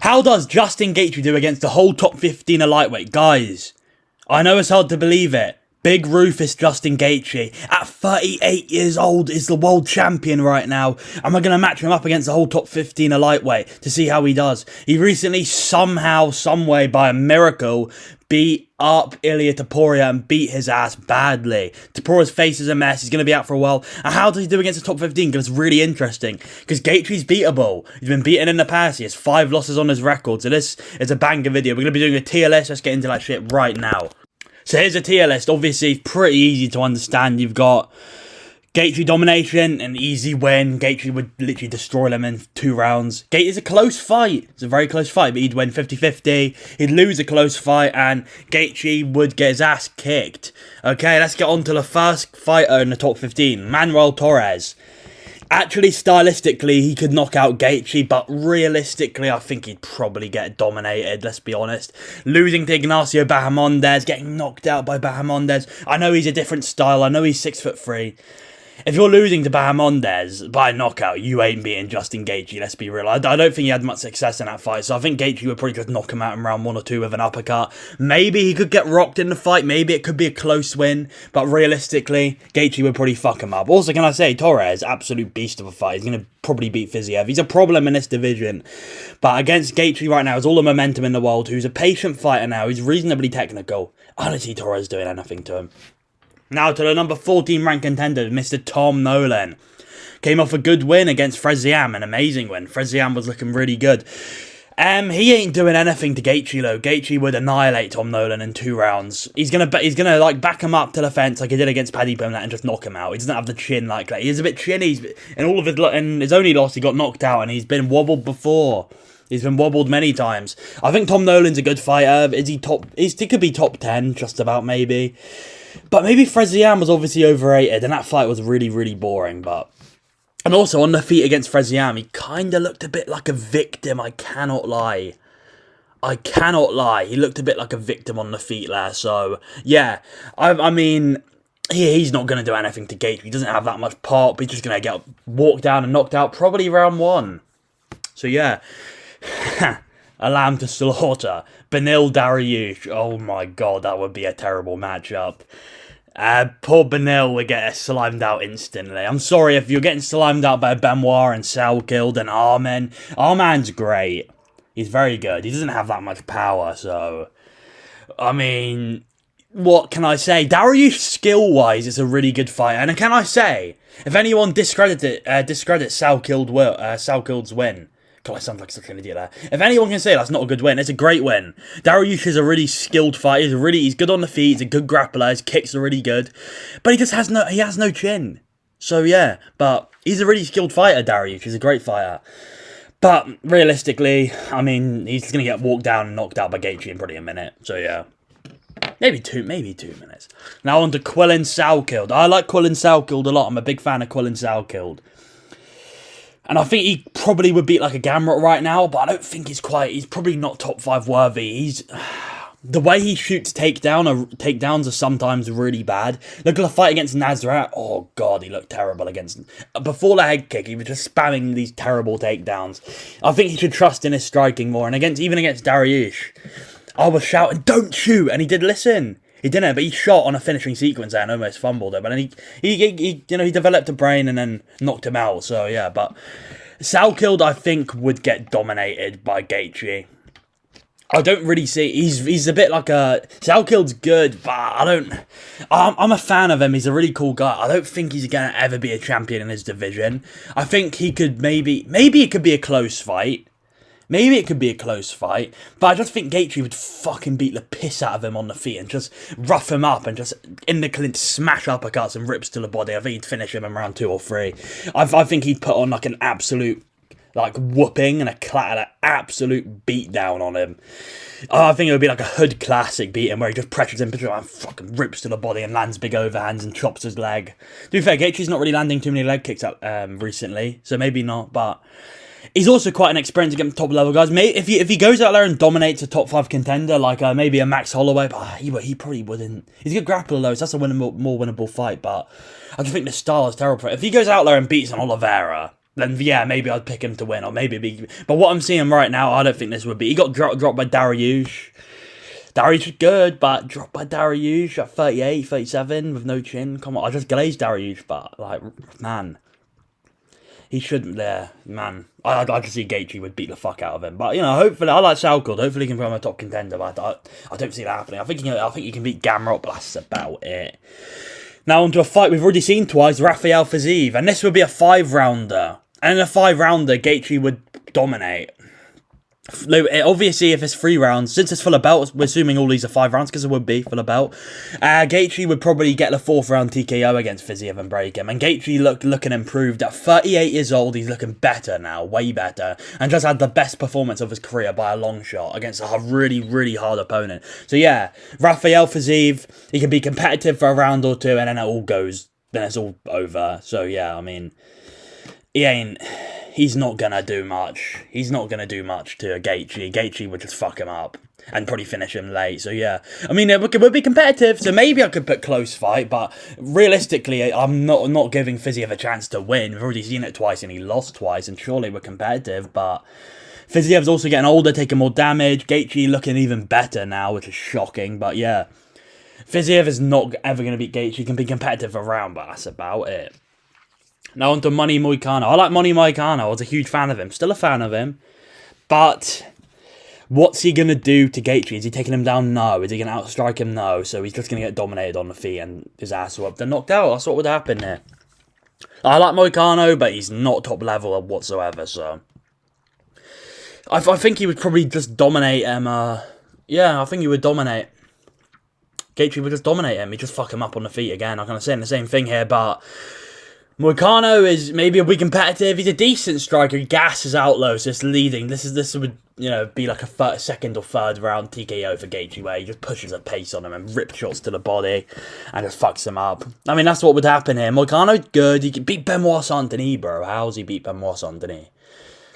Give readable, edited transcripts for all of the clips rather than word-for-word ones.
How does Justin Gaethje do against the whole top 15 of lightweight? Guys, I know it's hard to believe it. Big Rufus Justin Gaethje, at 38 years old, is the world champion right now. And we're going to match him up against the whole top 15 of lightweight to see how he does. He recently, somehow, someway, by a miracle, beat up Ilia Topuria and beat his ass badly. Topuria's face is a mess. He's going to be out for a while. And how does he do against the top 15? Because it's really interesting. Because Gaethje's beatable. He's been beaten in the past. He has 5 losses on his record. So this is a banger video. We're going to be doing a tier list. Let's get into that shit right now. So here's a tier list. Obviously, pretty easy to understand. You've got Gaethje domination, an easy win. Gaethje would literally destroy them in 2 rounds. Gaethje's a close fight. It's a very close fight, but he'd win 50-50. He'd lose a close fight, and Gaethje would get his ass kicked. Okay, let's get on to the first fighter in the top 15, Manuel Torres. Actually, stylistically, he could knock out Gaethje, but realistically, I think he'd probably get dominated, let's be honest. Losing to Ignacio Bahamondes, getting knocked out by Bahamondes. I know he's a different style, I know he's 6'3". If you're losing to Bahamondes by a knockout, you ain't beating Justin Gaethje, let's be real. I don't think he had much success in that fight, so I think Gaethje would probably just knock him out in round 1 or 2 with an uppercut. Maybe he could get rocked in the fight, maybe it could be a close win, but realistically, Gaethje would probably fuck him up. Also, can I say, Torres, absolute beast of a fight. He's going to probably beat Fiziev. He's a problem in this division, but against Gaethje right now is all the momentum in the world, who's a patient fighter now, he's reasonably technical. I don't see Torres doing anything to him. Now to the number 14 ranked contender, Mr. Tom Nolan. Came off a good win against Freziam, an amazing win. Freziam was looking really good. He ain't doing anything to Gaethje though. Gaethje would annihilate Tom Nolan in 2 rounds. He's gonna like back him up to the fence like he did against Paddy Pimblett and just knock him out. He doesn't have the chin like that. He's a bit chinny. In all of his only loss, he got knocked out, and he's been wobbled before. He's been wobbled many times. I think Tom Nolan's a good fighter. Is he top? He could be top 10, just about maybe. But maybe Freziam was obviously overrated, and that fight was really, really boring. And also, on the feet against Freziam, he kind of looked a bit like a victim, I cannot lie. He looked a bit like a victim on the feet there, so, yeah. I mean, he's not going to do anything to Gaethje. He doesn't have that much pop. He's just going to get walked down and knocked out, probably round 1. So, yeah. A lamb to slaughter. Benil Dariush. Oh my god, that would be a terrible matchup. Poor Benil would get slimed out instantly. I'm sorry if you're getting slimed out by Benoit and Salkild and Arman. Arman's great. He's very good. He doesn't have that much power, so... I mean... What can I say? Dariush, skill-wise, is a really good fighter. And can I say, if anyone discredits Salkild's win... God, I sound like such an idiot there. If anyone can say that's not a good win, it's a great win. Dariush is a really skilled fighter. He's good on the feet. He's a good grappler. His kicks are really good, but he just has no chin. So yeah, but he's a really skilled fighter. Dariush, he's a great fighter. But realistically, I mean, he's gonna get walked down and knocked out by Gaethje in probably a minute. So yeah. Maybe two minutes. Now on to Quillen Salkild. I like Quillen Salkild a lot. I'm a big fan of Quillen Salkild. And I think he probably would beat like a Gamrot right now, but I don't think he's probably not top 5 worthy. The way he shoots takedowns are sometimes really bad. Look at the fight against Nasrat. Oh god, he looked terrible before the head kick, he was just spamming these terrible takedowns. I think he should trust in his striking more, and even against Dariush, I was shouting, don't shoot, and he did listen. He didn't, but he shot on a finishing sequence there and almost fumbled it. But then he developed a brain and then knocked him out. So yeah, but Salkild, I think, would get dominated by Gaethje. I don't really see. He's a bit like a Salkild's good, but I'm a fan of him. He's a really cool guy. I don't think he's gonna ever be a champion in his division. I think he could maybe it could be a close fight. Maybe it could be a close fight, but I just think Gaethje would fucking beat the piss out of him on the feet and just rough him up and just in the clinch smash uppercuts and rips to the body. I think he'd finish him in round 2 or 3. I think he'd put on like an absolute whooping and an absolute beat down on him. I think it would be like a hood classic beating where he just pressures him and fucking rips to the body and lands big overhands and chops his leg. To be fair, Gaethje's not really landing too many leg kicks recently, so maybe not, but... He's also quite an experienced against top level guys. If he goes out there and dominates a top 5 contender like maybe a Max Holloway, but he probably wouldn't. He's a good grappler though, so that's a more winnable fight. But I just think the style is terrible. If he goes out there and beats an Oliveira, then yeah, maybe I'd pick him to win, or maybe be. But what I'm seeing right now, I don't think this would be. He got dropped by Dariush. Dariush is good, but dropped by Dariush at 38, 37 with no chin. Come on, I just glazed Dariush, but like, man, he shouldn't there, man. I'd like to see Gaethje would beat the fuck out of him, but you know, hopefully, I like Southgold. Hopefully, he can become a top contender. But I don't see that happening. I think he can beat Gamrot, but that's about it. Now onto a fight we've already seen twice, Rafael Fiziev, and this would be a 5-rounder. And in a 5-rounder, Gaethje would dominate. Obviously, if it's 3 rounds, since it's full of belts, we're assuming all these are 5 rounds, because it would be full of belt. Gaethje would probably get the 4th round TKO against Fiziev and break him. And Gaethje looking improved. At 38 years old, he's looking better now, way better. And just had the best performance of his career by a long shot against a really, really hard opponent. So yeah, Rafael Fiziev, he can be competitive for a round or two, and then it all goes, then it's all over. So yeah, I mean, he's not going to do much. He's not going to do much to Gaethje. Gaethje would just fuck him up and probably finish him late. So, yeah. I mean, it would be competitive. So, maybe I could put close fight. But realistically, I'm not giving Fiziev a chance to win. We've already seen it twice and he lost twice. And surely we're competitive. But Fiziev's also getting older, taking more damage. Gaethje looking even better now, which is shocking. But, yeah. Fiziev is not ever going to beat Gaethje. He can be competitive around, but that's about it. Now on to Money Moicano. I like Money Moicano. I was a huge fan of him. Still a fan of him. But what's he going to do to Gaethje? Is he taking him down? No. Is he going to outstrike him? No. So he's just going to get dominated on the feet and his ass whooped and knocked out. That's what would happen here. I like Moicano, but he's not top level whatsoever. So I think he would probably just dominate him. Yeah, I think he would dominate. Gaethje would just dominate him. He'd just fuck him up on the feet again. I'm kind of saying the same thing here, but Moicano is maybe a bit competitive. He's a decent striker. He gasses out low, so it's leading. This would, you know, be like a second or third round TKO for Gaethje, where he just pushes a pace on him and rips shots to the body and just fucks him up. I mean, that's what would happen here. Moicano's good. He can beat Benoit Saint-Denis, bro. How's he beat Benoit Saint-Denis?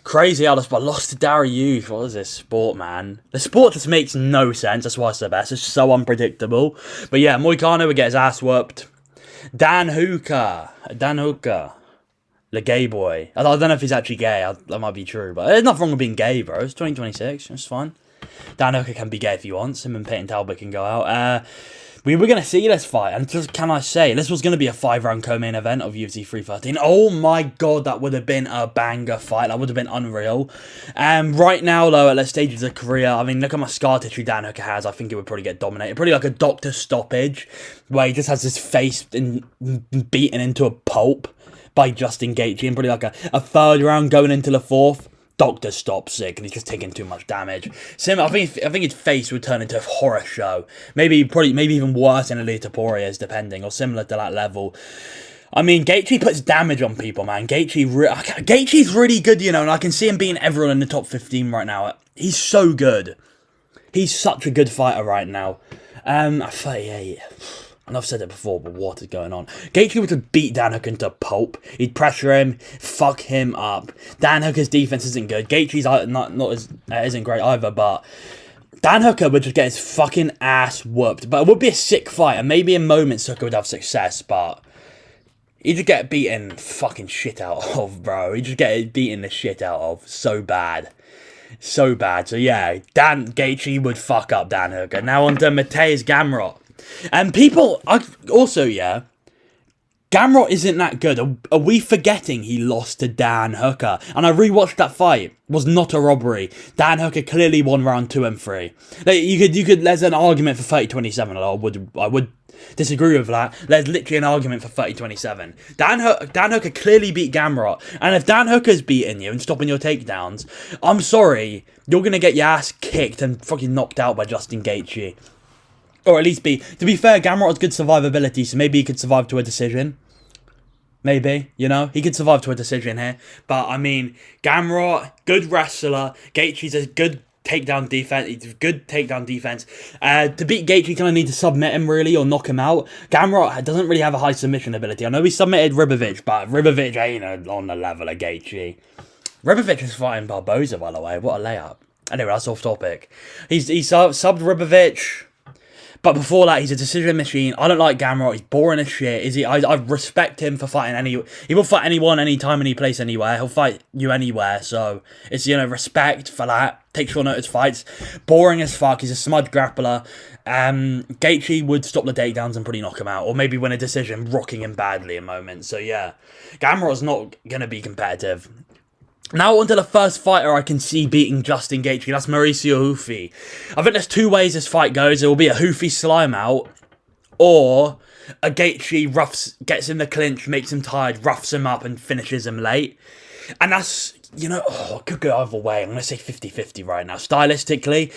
Crazy how but lost to Dariush. What is this sport, man? The sport just makes no sense. That's why it's the best. It's so unpredictable. But yeah, Moicano would get his ass whooped. Dan Hooker, the gay boy. I don't know if he's actually gay. That might be true, but there's nothing wrong with being gay, bro. It's 2026. It's fine. Dan Hooker can be gay if he wants. Him and Peyton Talbot can go out. We were going to see this fight, and just can I say, this was going to be a 5-round co-main event of UFC 313. Oh my god, that would have been a banger fight. That would have been unreal. Right now, though, at the stages of career, I mean, look at my scar tissue Dan Hooker has. I think it would probably get dominated. Probably like a doctor stoppage, where he just has his face beaten into a pulp by Justin Gaethje, and probably like a 3rd round going into the 4th. Doctor stops sick and he's just taking too much damage. I think his face would turn into a horror show. Maybe even worse than Alita Poirier's, depending, or similar to that level. I mean, Gaethje puts damage on people, man. Gaethje's really good, you know, and I can see him beating everyone in the top 15 right now. He's so good. He's such a good fighter right now. At 38. And I've said it before, but what is going on? Gaethje would just beat Dan Hooker into a pulp. He'd pressure him, fuck him up. Dan Hooker's defense isn't good. Gaethje's isn't great either, but Dan Hooker would just get his fucking ass whooped. But it would be a sick fight, and maybe in moments Hooker would have success, but he'd just get beaten fucking shit out of, bro. He'd just get beaten the shit out of. So bad. So bad. So yeah, Gaethje would fuck up Dan Hooker. Now on to Mateusz Gamrot. And people, Gamrot isn't that good. Are we forgetting he lost to Dan Hooker? And I rewatched that fight. It was not a robbery. Dan Hooker clearly won round 2 and 3. Like, you could. There's an argument for 30-27. I would disagree with that. There's literally an argument for 30-27. Dan Hooker clearly beat Gamrot. And if Dan Hooker's beating you and stopping your takedowns, I'm sorry, you're gonna get your ass kicked and fucking knocked out by Justin Gaethje. Or at least to be fair, Gamrot has good survivability, so maybe he could survive to a decision. Maybe, you know? He could survive to a decision here. But, I mean, Gamrot, good wrestler. Gaethje's a good takedown defense. To beat Gaethje, you kind of need to submit him, really, or knock him out. Gamrot doesn't really have a high submission ability. I know he submitted Ribovic, but Ribovic ain't on the level of Gaethje. Ribovic is fighting Barboza, by the way. What a layup. Anyway, that's off topic. He's subbed Ribovic. But before that, he's a decision machine. I don't like Gamrot. He's boring as shit. Is he? I respect him for fighting any. He will fight anyone, anytime, any place, anywhere. He'll fight you anywhere. So it's, you know, respect for that. Take short notice fights. Boring as fuck. He's a smudge grappler. Gaethje would stop the takedowns and probably knock him out, or maybe win a decision, rocking him badly in moments. So yeah, Gamrot's not gonna be competitive. Now on to the first fighter I can see beating Justin Gaethje. That's Mauricio Hoofi. I think there's two ways this fight goes. It will be a Hoofi slime out, or a Gaethje gets in the clinch, makes him tired, roughs him up and finishes him late. And that's, you know, it could go either way. I'm going to say 50-50 right now. Stylistically,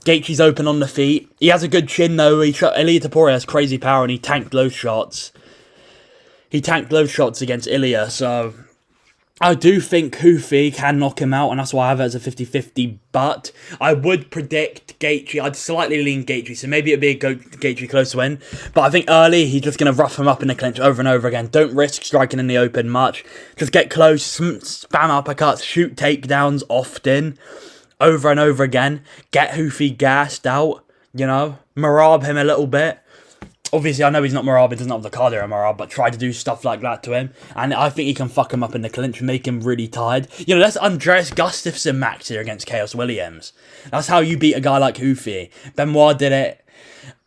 Gaethje's open on the feet. He has a good chin though. Ilia Topuria has crazy power and he tanked those shots. He tanked those shots against Ilia, so I do think Hoofi can knock him out, and that's why I have it as a 50-50, but I would predict Gaethje. I'd slightly lean Gaethje, so maybe it'd be a Gaethje close win, but I think early, he's just going to rough him up in the clinch over and over again. Don't risk striking in the open much. Just get close, spam uppercuts, shoot takedowns often, over and over again. Get Hoofi gassed out, you know, Marab him a little bit. Obviously, I know he's not Marab, he doesn't have the cardio of Marab, but try to do stuff like that to him. And I think he can fuck him up in the clinch and make him really tired. You know, that's Andreas Gustafsson max here against Chaos Williams. That's how you beat a guy like Hoofi. Benoit did it.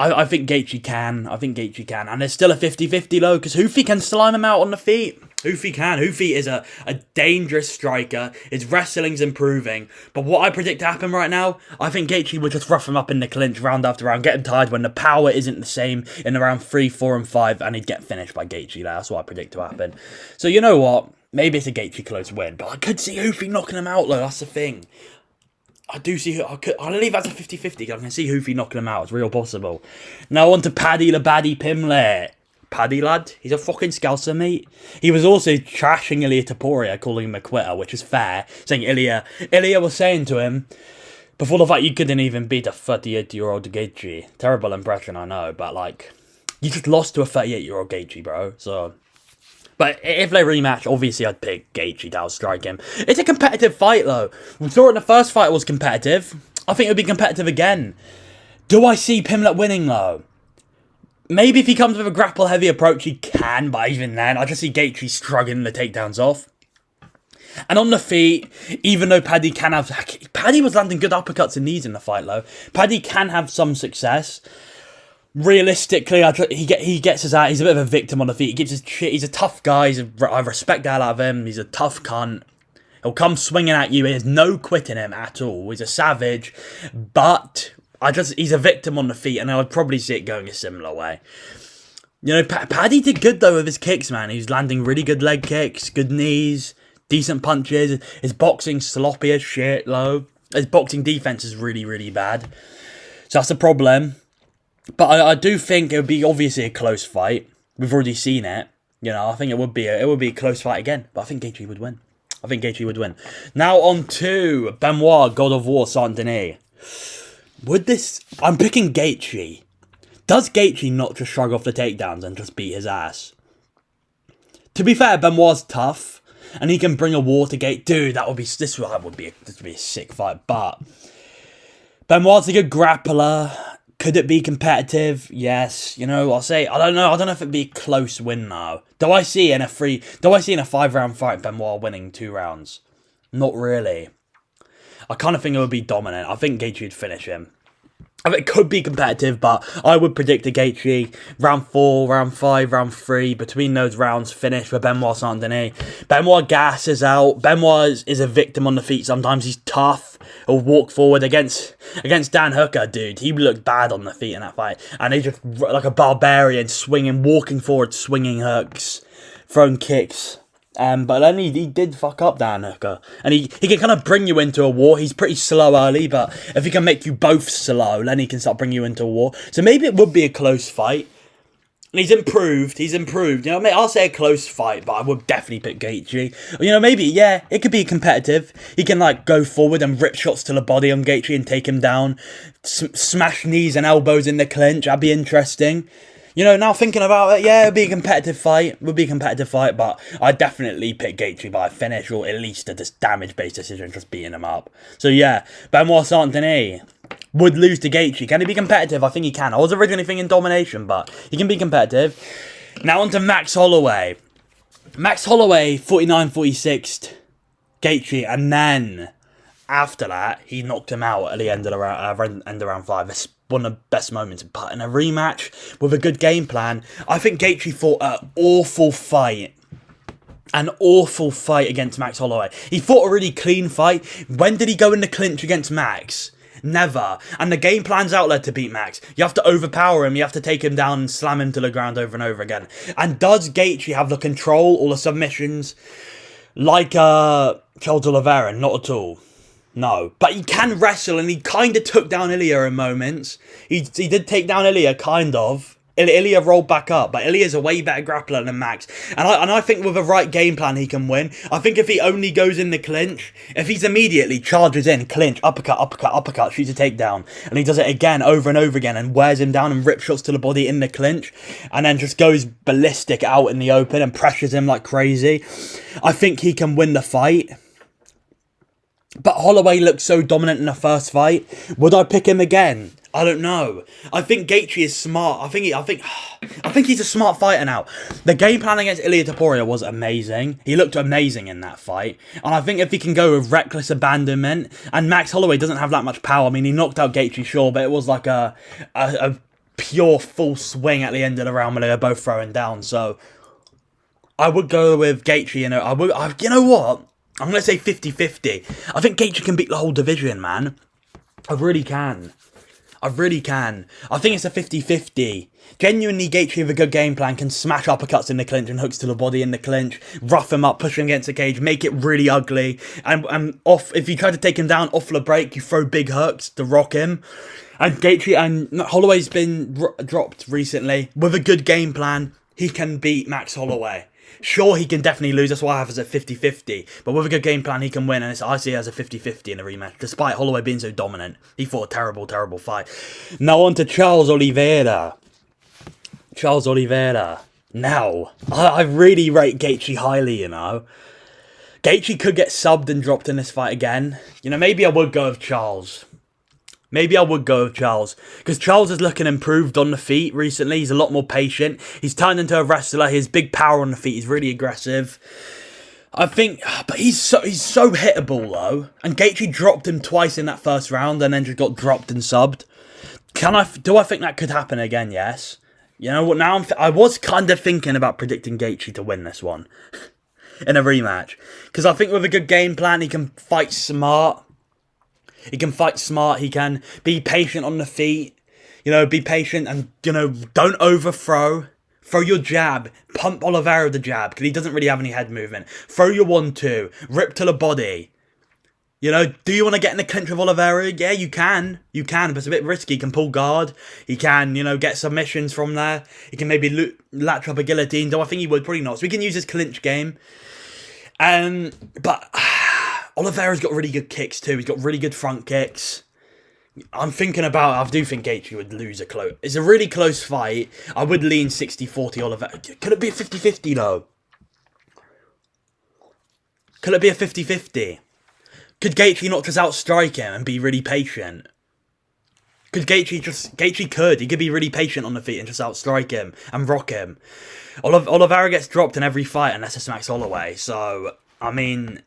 I think Gaethje can. And there's still a 50-50 though, because Hoofi can slime him out on the feet. Hoofi can. Hoofi is a dangerous striker. His wrestling's improving. But what I predict to happen right now, I think Gaethje will just rough him up in the clinch round after round, get him tired when the power isn't the same in around 3, 4, and 5, and he'd get finished by Gaethje. That's what I predict to happen. So you know what? Maybe it's a Gaethje close win, but I could see Hoofi knocking him out though. That's the thing. I'll leave that as a 50-50. I can see Hoofi knocking him out. It's real possible. Now on to Paddy the Baddie Pimlet. Paddy lad, he's a fucking scouser, mate. He was also trashing Ilia Topuria, calling him a quitter, which is fair. Saying Ilia was saying to him, before the fight, you couldn't even beat a 38-year-old Gaethje. Terrible impression, I know, but like, you just lost to a 38-year-old Gaethje, bro. So, but if they rematch, obviously I'd pick Gaethje to outstrike him. It's a competitive fight, though. We saw it in the first fight was competitive. I think it would be competitive again. Do I see Pimlet winning, though? Maybe if he comes with a grapple-heavy approach, he can, but even then, I just see Gaethje struggling the takedowns off. And on the feet, even though Paddy can have... Paddy was landing good uppercuts and knees in the fight, though. Paddy can have some success. Realistically, he gets his out. He's a bit of a victim on the feet. He gives his shit. He's a tough guy. I respect the hell out of him. He's a tough cunt. He'll come swinging at you. There's no quitting him at all. He's a savage. But... he's a victim on the feet, and I would probably see it going a similar way. You know, Paddy did good, though, with his kicks, man. He's landing really good leg kicks, good knees, decent punches. His boxing's sloppy as shit, though. His boxing defense is really, really bad. So that's a problem. But I do think it would be obviously a close fight. We've already seen it. You know, I think it would be a close fight again. But I think Gaethje would win. Now on to Benoit, God of War, Saint-Denis. I'm picking Gaethje. Does Gaethje not just shrug off the takedowns and just beat his ass? To be fair, Benoit's tough, and he can bring a war to Gaethje. Dude, this would be a sick fight. But Benoit's a good grappler. Could it be competitive? Yes. You know, I'll say I don't know if it'd be a close win now. Do I see in a 5-round fight Benoit winning 2 rounds? Not really. I kind of think it would be dominant. I think Gaethje would finish him. I mean, it could be competitive, but I would predict a Gaethje round 4, round 5, round 3. Between those rounds, finish for Benoit Saint-Denis. Benoit gasses out. Benoit is a victim on the feet. Sometimes he's tough. He'll walk forward against Dan Hooker, dude. He looked bad on the feet in that fight. And he just, like a barbarian, walking forward, swinging hooks, throwing kicks. But then he did fuck up Dan Hooker. And he can kind of bring you into a war. He's pretty slow early, but if he can make you both slow, then he can start bringing you into a war. So maybe it would be a close fight. And he's improved. You know, I'll say a close fight, but I would definitely pick Gaethje. You know, maybe, yeah, it could be competitive. He can, like, go forward and rip shots to the body on Gaethje and take him down. Smash knees and elbows in the clinch. That'd be interesting. You know, now thinking about it, yeah, it'd be a competitive fight. But I'd definitely pick Gaethje by a finish, or at least a damage-based decision, just beating him up. So yeah, Benoit Saint-Denis. would lose to Gaethje. Can he be competitive? I think he can. I was originally thinking domination, but he can be competitive. Now on to Max Holloway. Max Holloway, 49-46, Gaethje, and then after that, he knocked him out at the end of round 5. It's one of the best moments. But in a rematch with a good game plan, I think Gaethje fought an awful fight. An awful fight against Max Holloway. He fought a really clean fight. When did he go in the clinch against Max? Never. And the game plan's out there to beat Max. You have to overpower him. You have to take him down and slam him to the ground over and over again. And does Gaethje have the control or the submissions like Charles Oliveira? Not at all. No. But he can wrestle, and he kind of took down Ilya in moments. He did take down Ilya, kind of. Ilya rolled back up, but Ilya's a way better grappler than Max. And I think with a right game plan, he can win. I think if he only goes in the clinch, if he's immediately charges in, clinch, uppercut, shoots a takedown, and he does it again, over and over again, and wears him down and rip shots to the body in the clinch, and then just goes ballistic out in the open and pressures him like crazy, I think he can win the fight. But Holloway looked so dominant in the first fight. Would I pick him again? I don't know. I think Gaethje is smart. I think he's a smart fighter now. The game plan against Ilia Topuria was amazing. He looked amazing in that fight. And I think if he can go with reckless abandonment, and Max Holloway doesn't have that much power. I mean, he knocked out Gaethje, sure, but it was like a pure full swing at the end of the round when they were both throwing down. So I would go with Gaethje. You know what? I'm going to say 50-50. I think Gaethje can beat the whole division, man. I really can. I think it's a 50-50. Genuinely, Gaethje with a good game plan can smash uppercuts in the clinch and hooks to the body in the clinch, rough him up, push him against the cage, make it really ugly. And off, if you try to take him down off the break, you throw big hooks to rock him. And Gaethje and Holloway's been dropped recently. With a good game plan, he can beat Max Holloway. Sure, he can definitely lose. That's why I have it as a 50-50. But with a good game plan, he can win. And I see it as a 50-50 in a rematch. Despite Holloway being so dominant. He fought a terrible, terrible fight. Now on to Charles Oliveira. Now, I really rate Gaethje highly, you know. Gaethje could get subbed and dropped in this fight again. You know, maybe I would go with Charles. Because Charles is looking improved on the feet recently. He's a lot more patient. He's turned into a wrestler. He has big power on the feet. He's really aggressive. I think, but he's so hittable though. And Gaethje dropped him twice in that first round and then just got dropped and subbed. Do I think that could happen again? Yes. You know what? Now I was kind of thinking about predicting Gaethje to win this one in a rematch. Because I think with a good game plan, he can fight smart. He can be patient on the feet. You know, be patient and, you know, don't overthrow. Throw your jab. Pump Oliveira with the jab, because he doesn't really have any head movement. Throw your 1-2. Rip to the body. You know, do you want to get in the clinch with Oliveira? Yeah, you can. But it's a bit risky. He can pull guard. He can, you know, get submissions from there. He can maybe latch up a guillotine. Though I think he would, probably not. So we can use his clinch game. But Oliveira's got really good kicks too. He's got really good front kicks. I do think Gaethje would lose it's a really close fight. I would lean 60-40 Oliveira. Could it be a 50-50 though? Could it be a 50-50? Could Gaethje not just outstrike him and be really patient? Gaethje could. He could be really patient on the feet and just outstrike him and rock him. Oliveira gets dropped in every fight unless it's Max Holloway. So, I mean,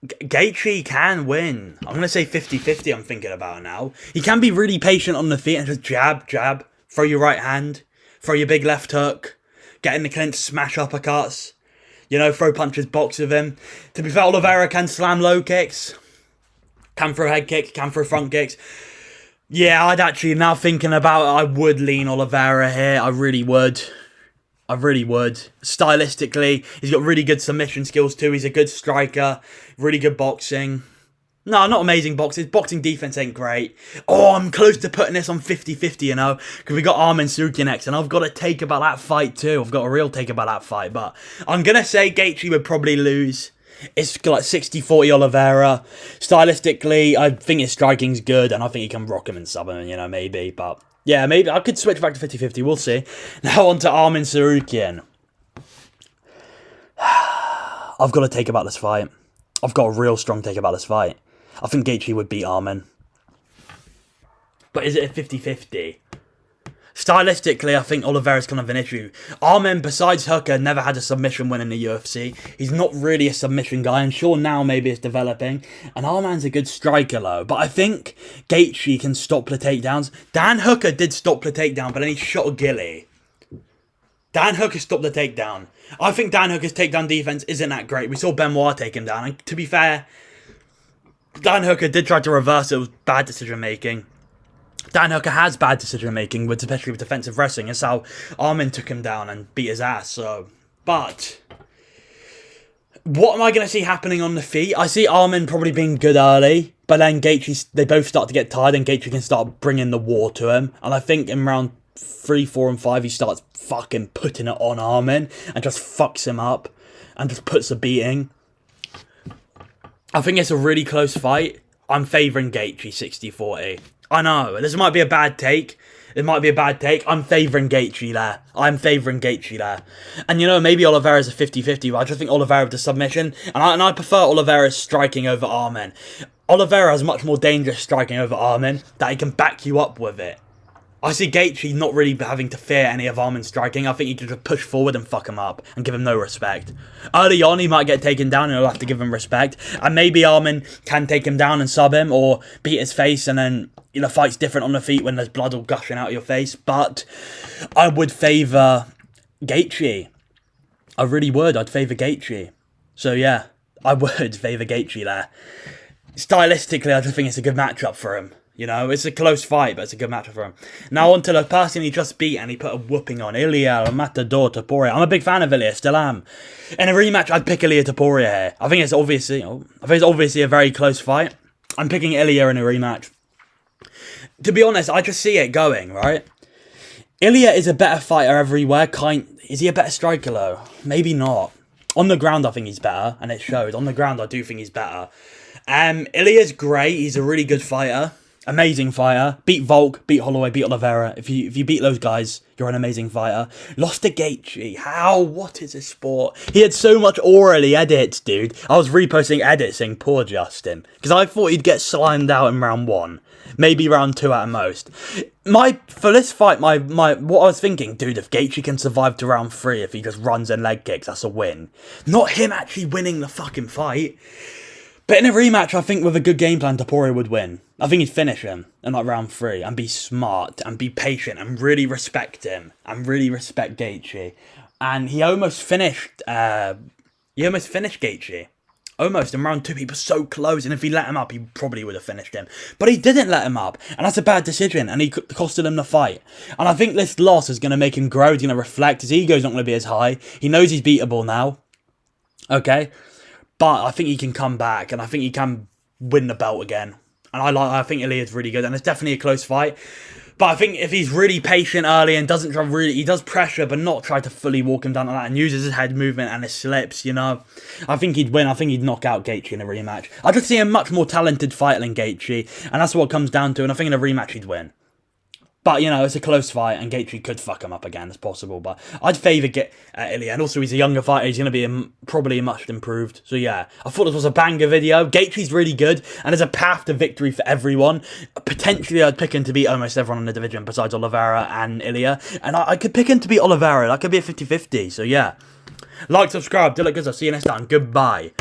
Gaethje can win. I'm going to say 50-50 I'm thinking about now. He can be really patient on the feet and just jab, throw your right hand, throw your big left hook, get in the clinch, smash uppercuts, you know, throw punches, box with him. To be fair, Oliveira can slam low kicks, can throw head kicks, can throw front kicks. Yeah, I'd actually, now thinking about it, I would lean Oliveira here. I really would. Stylistically, he's got really good submission skills too. He's a good striker. Really good boxing. No, not amazing boxing. His boxing defense ain't great. Oh, I'm close to putting this on 50-50, you know. Because we got Arman Tsarukyan next. And I've got a take about that fight too. I've got a real take about that fight. But I'm going to say Gaethje would probably lose. It's like 60-40 Oliveira. Stylistically, I think his striking's good. And I think he can rock him and sub him, you know, maybe. But yeah, maybe I could switch back to 50-50. We'll see. Now on to Arman Tsarukyan. I've got a take about this fight. I've got a real strong take about this fight. I think Gaethje would beat Arman. But is it a 50-50? Stylistically, I think Oliveira's kind of an issue. Armin, besides Hooker, never had a submission win in the UFC. He's not really a submission guy. I'm sure now maybe it's developing. And Arman's a good striker, though. But I think Gaethje can stop the takedowns. Dan Hooker did stop the takedown, but then he shot a ghillie. Dan Hooker stopped the takedown. I think Dan Hooker's takedown defense isn't that great. We saw Benoit take him down. And to be fair, Dan Hooker did try to reverse it with bad decision making. Dan Hooker has bad decision making, especially with defensive wrestling. That's how Armin took him down and beat his ass. So, but what am I going to see happening on the feet? I see Armin probably being good early, but then Gaethje, they both start to get tired, and Gaethje can start bringing the war to him. And I think in round 3, 4, and 5, he starts fucking putting it on Armin and just fucks him up and just puts a beating. I think it's a really close fight. I'm favouring Gaethje 60-40. I know, this might be a bad take. It might be a bad take. I'm favouring Gaethje there. And you know, maybe Oliveira's a 50-50, but I just think Oliveira with the submission. And I prefer Oliveira's striking over Armin. Oliveira has much more dangerous striking over Armin, that he can back you up with it. I see Gaethje not really having to fear any of Armin's striking. I think he can just push forward and fuck him up and give him no respect. Early on, he might get taken down and he'll have to give him respect. And maybe Armin can take him down and sub him or beat his face, and then, you know, fight's different on the feet when there's blood all gushing out of your face. But I would favour Gaethje. I really would. I'd favour Gaethje. So yeah, I would favour Gaethje there. Stylistically, I just think it's a good matchup for him. You know, it's a close fight, but it's a good matchup for him. Now on to the person he just beat, and he put a whooping on, Ilia Matador Topuria. I'm a big fan of Ilia, still am. In a rematch, I'd pick Ilia Topuria here. I think it's obviously a very close fight. I'm picking Ilia in a rematch. To be honest, I just see it going, right? Ilia is a better fighter everywhere. Is he a better striker though? Maybe not. On the ground, I think he's better, and it showed. On the ground, I do think he's better. Ilia's great. He's a really good fighter. Amazing fighter. Beat Volk, beat Holloway, beat Oliveira. If you beat those guys, you're an amazing fighter. Lost to Gaethje. How? What is this sport? He had so much orally edits, dude. I was reposting edits saying, poor Justin. Because I thought he'd get slimed out in round 1. Maybe round 2 at most. For this fight, what I was thinking, dude, if Gaethje can survive to round 3, if he just runs and leg kicks, that's a win. Not him actually winning the fucking fight. But in a rematch, I think with a good game plan, Topuria would win. I think he'd finish him in like round 3 and be smart and be patient and really respect him and really respect Gaethje. And he almost finished. Gaethje. Almost in round 2. He was so close, and if he let him up, he probably would have finished him. But he didn't let him up, and that's a bad decision, and he costed him the fight. And I think this loss is going to make him grow. He's going to reflect. His ego's not going to be as high. He knows he's beatable now. Okay. But I think he can come back, and I think he can win the belt again. And I think Ilia's really good, and it's definitely a close fight. But I think if he's really patient early and doesn't try he does pressure, but not try to fully walk him down like that, and uses his head movement and his slips, you know, I think he'd win. I think he'd knock out Gaethje in a rematch. I just see a much more talented fighter than Gaethje, and that's what it comes down to. And I think in a rematch he'd win. But, you know, it's a close fight, and Gaethje could fuck him up again, it's possible. But I'd favour Ilia, and also he's a younger fighter, he's going to be probably much improved. So, yeah, I thought this was a banger video. Gaethje's really good, and there's a path to victory for everyone. Potentially, I'd pick him to beat almost everyone in the division besides Oliveira and Ilia. And I could pick him to beat Oliveira. That could be a 50-50. So, yeah. Like, subscribe, do it good. I'll see you next time. Goodbye.